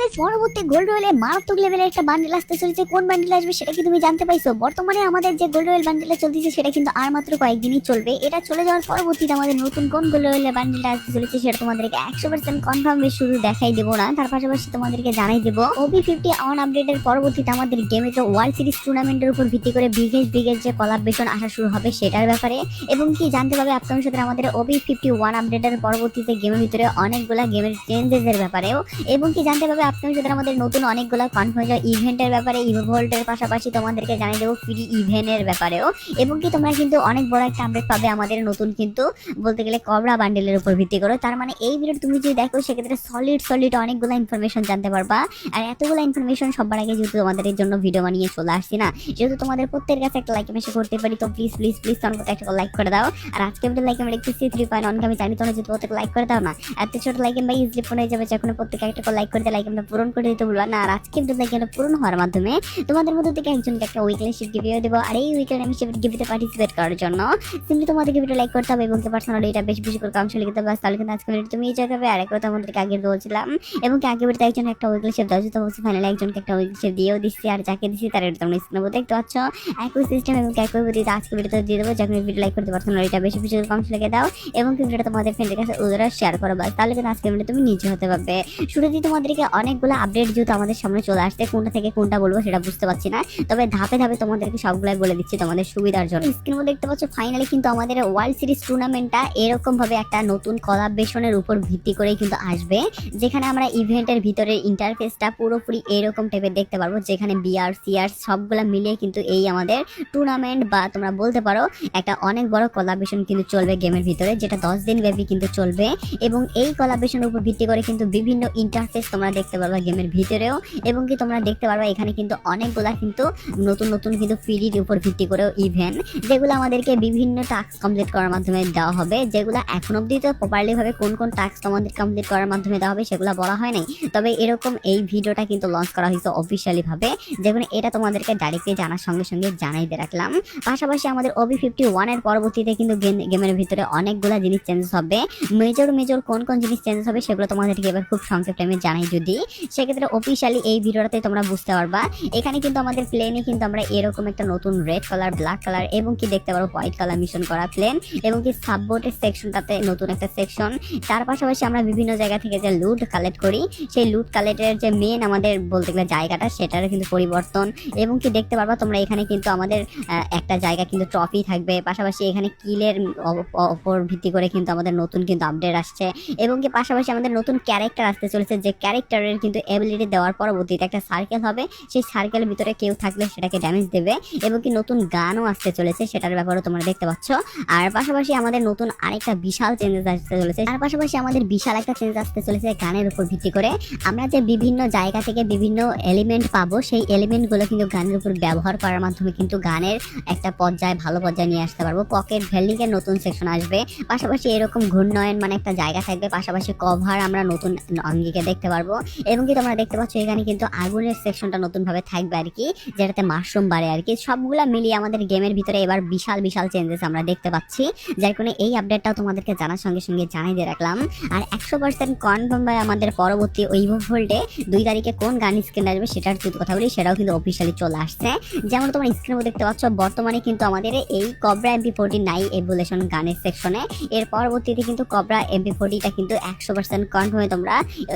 আমাদের পরবর্তী গোল্ড রয়েলে মারাত্মক লেভেলের একটা বান্ডেল আসতে চলেছে। কোন বান্ডেল আসবে সেটা কি তুমি জানতে পাইছো? বর্তমানে আমাদের যে গোল্ড রয়েল বান্ডেলটা চলতেছে সেটা কিন্তু আর মাত্র কয়েকদিনই চলবে। এটা চলে যাওয়ার পরবর্তীতে আমাদের নতুন কোন গোল্ড রয়েলের বান্ডেলটা আসতে চলেছে সেটা তোমাদেরকে 100% কনফার্ম শুধু দেখাই দেবো না, তার পাশাপাশি তোমাদেরকে জানাই দেবো OB50 অন আপডেটের পরবর্তীতে আমাদের গেমে যে ওয়ার্ল্ড সিরিজ টুর্নামেন্টের উপর ভিত্তি করে বিগেস্ট যে কোলাবরেশন আসা শুরু হবে সেটার ব্যাপারে, এবং কি জানতে পারবে আপনার সাথে আমাদের OB51 আপডেটের পরবর্তীতে গেমের ভিতরে অনেকগুলা গেমের চেঞ্জেস এর ব্যাপারেও, এবং কি জানতে পারবে আপনার সাথে আমাদের নতুন অনেকগুলা কনফার্ম ইভেন্টের ব্যাপারে, ইভোল্টের পাশাপাশি তোমাদেরকে জানিয়ে দেবো ফ্রি ইভেন্টের ব্যাপারেও, এবং কি তোমরা কিন্তু অনেক বড় একটা আপডেট পাবে আমাদের নতুন কিন্তু বলতে গেলে কবরা বান্ডেলের উপর ভিত্তি করে। তার মানে এই ভিডিও তুমি যদি দেখো সেক্ষেত্রে সলিড অনেকগুলো ইনফরমেশন জানতে পারবা। আর এতগুলো ইনফরমেশন সবার আগে যেহেতু তোমাদের জন্য ভিডিও বানিয়ে চলে আসছি না, যেহেতু তোমাদের প্রত্যেকের কাছে একটা লাইক মেসেজ করতে পারি, তো প্লিজ তোমার একটা লাইক করে দাও। আর আজকে ভিডিও লাইক আমরা দেখতেছি 3.1 আমি জানি তোমরা যদি প্রত্যেক লাইক করে দাও না, এত ছোট লাইক বা ইজিলি ফোন হয়ে যাবে, যখন প্রত্যেকে একটা লাইক করে লাইক আমরা পূরণ করে দিতে বলবা না। আর আজকে ভিডিও লাইক পূরণ হওয়ার মাধ্যমে তোমাদের মধ্যে থেকে একজনকে একটা উইকলি শিপ গিফট দেবো। আর এই উইকলি আমি শিপ গিফটে পার্টিসিপেট করার জন্য সিম্পলি তোমাদেরকে ভিডিও লাইক করতে হবে এবং পার্সোনালি এটা বেশি করে কাম চলে গেতে হবে। তাহলে কিন্তু আজকে ভিডিও তুমি এই জায়গায় আর একটা তোমাদেরকে আগে বলছিলাম, এবং কি আগে ভিডিওতে একজন একটা উইকলি শিপ দাও, তো ফাইনালি একজনকে একটা উইকলি শিপ দিয়েও দিচ্ছি। আর যাকে দিচ্ছি তার এটা তোমরা স্ক্রিনে দেখতে পাচ্ছ একই সিস্টেম, এবং একই ভিডিওতে আজকে ভিডিওতে দিয়ে দেবো। যখন ভিডিও লাইক করতে পার্সোনালি এটা বেশি করে কাম চলে দাও, এবং ভিডিওটা তোমাদের ফ্রেন্ডের কাছে ওরা শেয়ার করো বাস। তাহলে কিন্তু আজকে ভিডিও তুমি নিজে হতে পারবে। শুরুতেই তোমাদেরকে অনেকগুলো আপডেট যেহেতু আমাদের সামনে চলে আসছে, কোনটা থেকে কোনটা বলবো সেটা বুঝতে পারছি না, তবে ধাপে তোমাদেরকে সবগুলাই বলে দিচ্ছি তোমাদের সুবিধার জন্য। স্ক্রিনে মধ্যে দেখতে পাচ্ছ ফাইনালি কিন্তু আমাদের ওয়ার্ল্ড সিরিজ টুর্নামেন্টটা এরকম ভাবে একটা নতুন কোলাবরেশনের উপর ভিত্তি করে কিন্তু আসবে, যেখানে আমরা ইভেন্টের ভিতরে ইন্টারফেসটা পুরোপুরি এরকম টাইপের দেখতে পারবো, যেখানে বিআর সিআর সবগুলা মিলিয়ে কিন্তু এই আমাদের টুর্নামেন্ট বা তোমরা বলতে পারো একটা অনেক বড় কোলাবরেশন কিন্তু চলবে গেমের ভিতরে, যেটা 10 দিন ব্যাপী কিন্তু চলবে। এবং এই কোলাবরেশনের উপর ভিত্তি করে কিন্তু বিভিন্ন ইন্টারফেস তোমরা দেখতে পারবা গেমের ভিতরেও, এবং কি তোমরা দেখতে পারবা এখানে কিন্তু অনেকগুলা কিন্তু নতুন কিন্তু ফ্রির উপর ভিত্তি করেও ইভেন্ট, যেগুলো আমাদেরকে বিভিন্ন টাস্ক কমপ্লিট করার মাধ্যমে দেওয়া হবে, যেগুলো এখন অবধি তো প্রপারলি ভাবে কোন টাস্ক তোমাদের কমপ্লিট করার মাধ্যমে দেওয়া হবে সেগুলো বলা হয় নাই, তবে এরকম এই ভিডিওটা কিন্তু লঞ্চ করা হয়েছে অফিসিয়ালি ভাবে, যেমন এটা তোমাদেরকে ডাইরেক্টলি জানার সঙ্গে জানাই দিয়ে রাখলাম। পাশাপাশি আমাদের OB51 এর পরবর্তীতে কিন্তু গেমের ভিতরে অনেকগুলা জিনিস চেঞ্জেস হবে। মেজর কোন জিনিস চেঞ্জেস হবে সেগুলো তোমাদেরকে এবার খুব সংক্ষেপে আমি জানাই, যদি সেক্ষেত্রে অফিসিয়ালি এই ভিডিওটাতে তোমরা বুঝতে পারবা। এখানে কিন্তু আমাদের প্লেনে কিন্তু আমরা এরকম একটা নতুন রেড কালার, ব্ল্যাক কালার এবং কি দেখতে পারো হোয়াইট কালার মিশন করা প্লেন, এবং কি সাববোটের সেকশনটাতে নতুন একটা সেকশন। তার পাশাপাশি আমরা বিভিন্ন জায়গা থেকে যে লুট কালেক্ট করি, সেই লুট কালেক্টের যে মেন আমাদের বলতে গেলে জায়গাটা সেটারও কিন্তু পরিবর্তন, এবং কি দেখতে পারবা তোমরা এখানে কিন্তু আমাদের একটা জায়গা কিন্তু ট্রফি থাকবে। পাশাপাশি এখানে কিলের ওপর ভিত্তি করে কিন্তু আমাদের নতুন কিন্তু আপডেট আসছে, এবং কি পাশাপাশি আমাদের নতুন ক্যারেক্টার আসতে চলেছে, যে ক্যারেক্টারের কিন্তু এবিলিটি দেওয়ার পরবর্তীতে একটা সার্কেল হবে, সেই সার্কেলের ভিতরে কেউ থাকলে সেটাকে ড্যামেজ দেবে, এবং কি নতুন গানও আসতে চলেছে, সেটার ব্যাপারেও তোমরা দেখতে পাচ্ছ। আর পাশাপাশি আমাদের নতুন আরেকটা বিশাল চেঞ্জেস আসতে চলেছে, তার পাশাপাশি আমাদের বিশাল একটা চেঞ্জ আসতে চলেছে গানের উপর ভিত্তি করে। আমরা যে বিভিন্ন জায়গা থেকে বিভিন্ন এলিমেন্ট পাবো, সেই এলিমেন্টগুলো কিন্তু গানের উপর ব্যবহার করার মাধ্যমে কিন্তু গানের একটা ভালো পর্যায়ে নিয়ে আসতে পারবো। পকেট ভ্যালিং এর নতুন সেকশন আসবে, পাশাপাশি এরকম ঘূর্ণয়ন মানে একটা জায়গা থাকবে, পাশাপাশি কভার আমরা নতুন অঙ্গিকে দেখতে পারবো, এবং কি তোমরা দেখতে পাচ্ছ এখানে কিন্তু আগুনের সেকশনটা নতুন ভাবে থাকবে আর কি, যেটাতে মাশরুম বাড়ে আর কি। সবগুলা মিলিয়ে আমাদের গেমের ভিতরে এবার বিশাল চেঞ্জেস আমরা দেখতে পাচ্ছি, যার কারণে এই আপডেটটাও তোমাদেরকে জানার সঙ্গে জানাই দিয়ে রাখলাম। আর 100% কনফার্ম ভাবে আমাদের পরবর্তী ভোল্টে 2 তারিখে কোন গান স্ক্রিন আসবে সেটার যদি কথা বলি, সেটাও কিন্তু অফিসিয়ালি চলে আসছে। যেমন তোমরা স্ক্রিনে দেখতে পাচ্ছ বর্তমানে কিন্তু আমাদের এই কবরা MP40 নাই এভলিউশন গানের সেকশনে, এর পরবর্তীতে কিন্তু কবরা MP40টা কিন্তু 100% কনফার্মে তোমরা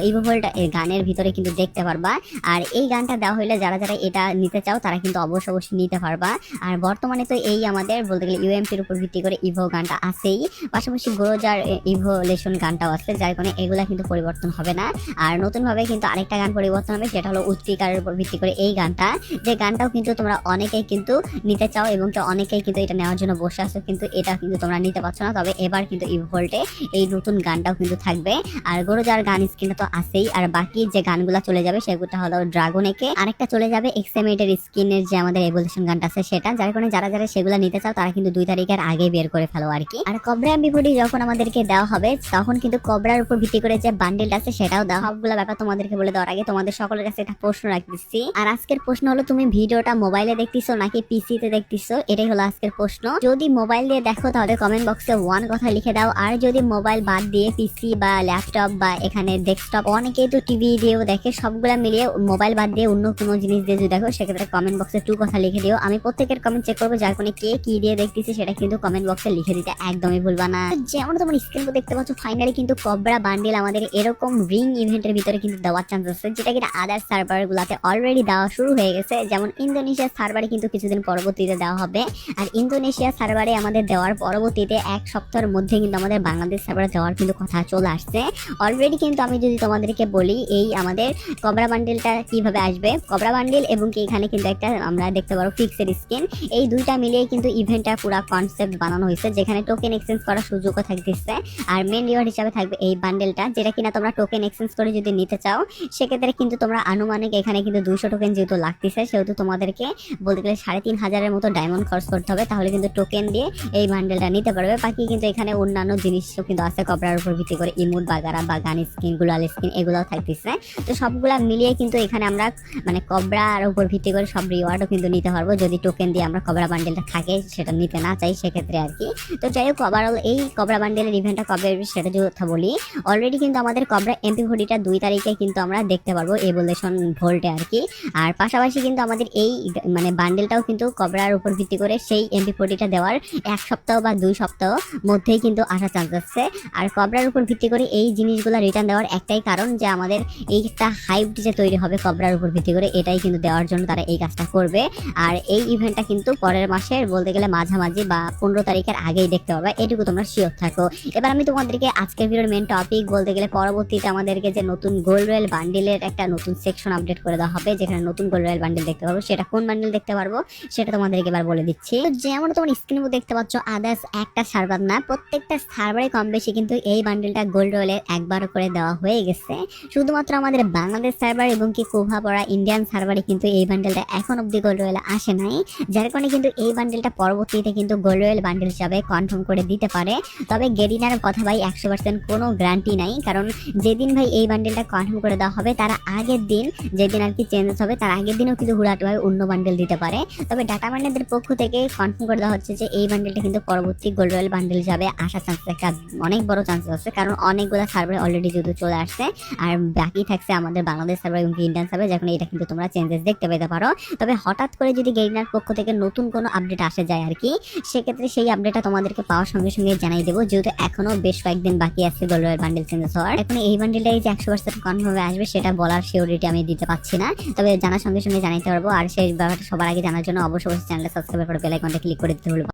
ইভোল্ট গানের ভিতরে কিন্তু দেখতে পারবা। আর এই গানটা দেওয়া হইলে যারা এটা নিতে চাও তারা কিন্তু অবশ্যই নিতে পারবা। আর বর্তমানে তো এই আমাদের বলতে গেলে UMPর উপর ভিত্তি করে ইভো গানটা আছেই, পাশাপাশি গ্রোজার ইভোলেশন গানটাও আছে, যার কারণে এগুলা কিন্তু পরিবর্তন হবে না। আর নতুন ভাবে কিন্তু আরেকটা গান পরিবর্তন হবে, যেটা হলো উৎপিকারের উপর ভিত্তি করে এই গানটা, যে গানটাও কিন্তু তোমরা অনেকেই কিন্তু নিতে চাও, এবং তো অনেকেই কিন্তু এটা নেওয়ার জন্য বসে আসো, কিন্তু এটা কিন্তু তোমরা নিতে পারছো না। তবে এবার কিন্তু ইভোল্টে এই নতুন গানটাও কিন্তু থাকবে। আর গ্রোজার গান স্ক্রিনটা তো আছেই, আর বাকি যে গানগুলো চলে যাবে সেগুলো হলো ড্রাগন একে, আরেকটা চলে যাবে এক্সএমএটের স্কিনের যে আমাদের এভলিউশন গানটা আছে সেটা, যার কারণে যারা সেগুলো নিতে চাও তারা কিন্তু 2 তারিখের আগে বের করে ফেলো আর কি। আর কবরা MP40 যখন আমাদেরকে দেওয়া হবে তখন কিন্তু কবরার উপর ভিত্তি করে যে বান্ডেলটা আছে সেটাও দেওয়া। সবগুলো ব্যাপার তোমাদেরকে বলে দেওয়ার আগে তোমাদের সকলের কাছে একটা প্রশ্ন রাখতেছি, আর আজকের প্রশ্ন হলো তুমি ভিডিওটা মোবাইলে দেখতেছো নাকি পিসিতে দেখতেছো, এটাই হলো আজকের প্রশ্ন। যদি মোবাইল দিয়ে দেখো তাহলে কমেন্ট বক্সে 1 কথা লিখে দাও, আর যদি মোবাইল বাদ দিয়ে পিসি বা ল্যাপটপ বা এখানে ডেস্কটপ, অনেকেই তো টিভি দিয়েও দেখে, সবগুলা মিলিয়ে মোবাইল বাদ দিয়ে অন্য কোনো জিনিস দিয়ে যদি দেখো সেক্ষেত্রে কমেন্ট বক্সে 2 কথা লিখে দিও। আমি প্রত্যেকের কমেন্ট চেক করবো, যার কোনো কে কি দিয়ে দেখতেছি সেটা কিন্তু কমেন্ট বক্সে লিখে দিতে একদমই ভুলবা না। যেমন তোমার স্ক্রিনে দেখতে পাচ্ছ, ফাইনালি কিন্তু কবরা বান্ডিল আমাদের এরকম রিং ইভেন্টের ভিতরে কিন্তু দেওয়ার চান্স আছে, যেটা কিনা আদার সার্ভার গুলাতে অলরেডি দেওয়া শুরু হয়ে গেছে। যেমন ইন্দোনেশিয়া সার্ভারে কিন্তু কিছুদিন পরবর্তীতে দেওয়া হবে, আর ইন্দোনেশিয়া সার্ভারে আমাদের দেওয়ার পরবর্তীতে 1 সপ্তাহের মধ্যে কিন্তু আমাদের বাংলাদেশ সার্ভারে দেওয়ার কিন্তু কথা চলে আসছে অলরেডি। কিন্তু আমি যদি তোমাদেরকে বলি এই আমাদের কবরা বান্ডিলটা কিভাবে আসবে, কবরা বান্ডিল এবং কি এখানে কিন্তু একটা আমরা দেখতে পারো ফিক্সড স্কিন, এই দুইটা মিলিয়ে কিন্তু ইভেন্টটা পুরো কনসেপ্ট বানানো হয়েছে, যেখানে টোকেন এক্সচেঞ্জ করার সুযোগও থাকতেছে। আর মেন রিওয়ার্ড হিসাবে থাকবে এই বান্ডেলটা, যেটা কিনা তোমরা টোকেন এক্সচেঞ্জ করে যদি নিতে চাও সেক্ষেত্রে কিন্তু তোমরা আনুমানিক এখানে কিন্তু 200 টোকেন যেহেতু লাগতেছে, সেহেতু তোমাদেরকে বলতে গেলে 3500-এর মতো ডায়মন্ড খরচ করতে হবে, তাহলে কিন্তু টোকেন দিয়ে এই বান্ডেলটা নিতে পারবে। বাকি কিন্তু এখানে অন্যান্য জিনিসও কিন্তু আছে কবরার উপর ভিত্তি করে, ইমোট বাগারা বা গান স্কিন, গ্লোয়াল স্কিন এগুলোও থাকতেছে। তো সবগুলা মিলিয়ে কিন্তু এখানে আমরা মানে কবরার উপর ভিত্তি করে সব রিওয়ার্ডও কিন্তু নিতে পারবো, যদি টোকেন দিয়ে আমরা কবরা বান্ডেলটা থাকে সেটা নিতে না চাই সেক্ষেত্রে আর কি। তো যাই হোক, ওভারঅল এই কবরা বান্ডেলের ইভেন্টটা কবে সেটা যদি কথা বলি, অলরেডি কিন্তু আমাদের কবরা MP40টা 2 তারিখে কিন্তু আমরা দেখতে পারবো এভোলিউশন ভোল্টে আর কি। আর পাশাপাশি কিন্তু আমাদের এই মানে বান্ডেলটাও কিন্তু কবরার উপর ভিত্তি করে সেই MP40টা দেওয়ার 1 সপ্তাহ বা 2 সপ্তাহ মধ্যেই কিন্তু আসার চান্স আছে। আর কবরার উপর ভিত্তি করে এই জিনিসগুলো রিটার্ন দেওয়ার একটাই কারণ, যে আমাদের এইটা হাইপ যে তৈরি হবে কবরার উপর ভিত্তি করে, এটাই কিন্তু দেওয়ার জন্য তারা এই কাজটা করবে। আর এই ইভেন্টটা কিন্তু পরের মাসের বলতে গেলে মাঝামাঝি বা 15 তারিখের আগেই দেখতে পাবে, এটুকু তোমরা শিওর থাকো। এবার আমি তোমাদেরকে আজকের ভিডিওর মেন টপিক বলতে গেলে পরবর্তীতে আমাদেরকে যে নতুন গোল্ড রয়্যাল বান্ডেলের একটা নতুন সেকশন আপডেট করে দেওয়া হবে, যেখানে নতুন গোল্ড রয়্যাল বান্ডেল দেখতে পারবো। সেটা কোন বান্ডেল দেখতে পারবো সেটা তোমাদেরকে এবার বলে দিচ্ছি। যেমন তোমার স্ক্রিনে দেখতে পাচ্ছ, আদার্স একটা সার্ভার না, প্রত্যেকটা সার্ভারে কম বেশি কিন্তু এই বান্ডেলটা গোল্ড রয়্যালের একবার করে দেওয়া হয়ে গেছে। শুধুমাত্র আমাদের বাংলাদেশ সার্ভার এবং কি কোভাপড়া ইন্ডিয়ান সার্ভারে কিন্তু এই বান্ডেলটা এখন অব্দি গোল্ড রয়্যালে আসে নাই, যার কারণে কিন্তু এই বান্ডেলটা পরবর্তীতে কিন্তু গোল্ড রয়্যাল বান্ডেল হিসাবে কনফার্ম করে দিতে পারে। তবে গেরিনার কথা ভাই 100% কোনো গ্যারান্টি নাই, কারণ যেদিন ভাই এই বান্ডেলটা কনফার্ম করে দেওয়া হবে তার আগের দিন, যেদিন আর কি চেঞ্জেস হবে তার আগের দিনও কিন্তু হুড়াটভাবে অন্য বান্ডেল দিতে পারে। তবে ডাটা বান্ডেলদের পক্ষ থেকে কনফার্ম করে দেওয়া হচ্ছে যে এই বান্ডেলটা কিন্তু পরবর্তী গোল্ড রয়্যাল বান্ডেল হিসাবে আসার চান্স একটা অনেক বড় চান্সেস আছে, কারণ অনেকগুলো সার্ভারে অলরেডি যেহেতু চলে আসছে, আর বাকি থাকছে আমাদের বাংলাদেশ সার্ভার এবং ইন্ডিয়ান সার্ভার, যখন এটা কিন্তু তোমরা চেঞ্জেস দেখতে পেতে পারো। তবে হঠাৎ করে যদি গেরিনার পক্ষ থেকে নতুন কোনো আপডেট আসে যায় আর কি, সেক্ষেত্রে সেই আপডেটটা তোমাদেরকে পাওয়ার সঙ্গে সঙ্গে জানাই দেবো, যেহেতু এখনো বেশ কয়েকদিন বাকি আছে গোল্ড রয়্যাল বান্ডেল চেঞ্জেস হওয়ার। এখন এই বান্ডেলটাই যে 100% কনফার্ম আসবে সেটা বলার সিওরিটি আমি দিতে পারছি না, তবে জানার সঙ্গে সঙ্গে জানাইতে পারবো। আর সেই ব্যাপারটা সবার আগে জানার জন্য অবশ্যই চ্যানেলটা সাবস্ক্রাইব করে বেল আইকনটা ক্লিক করে দিতে ভুলবো।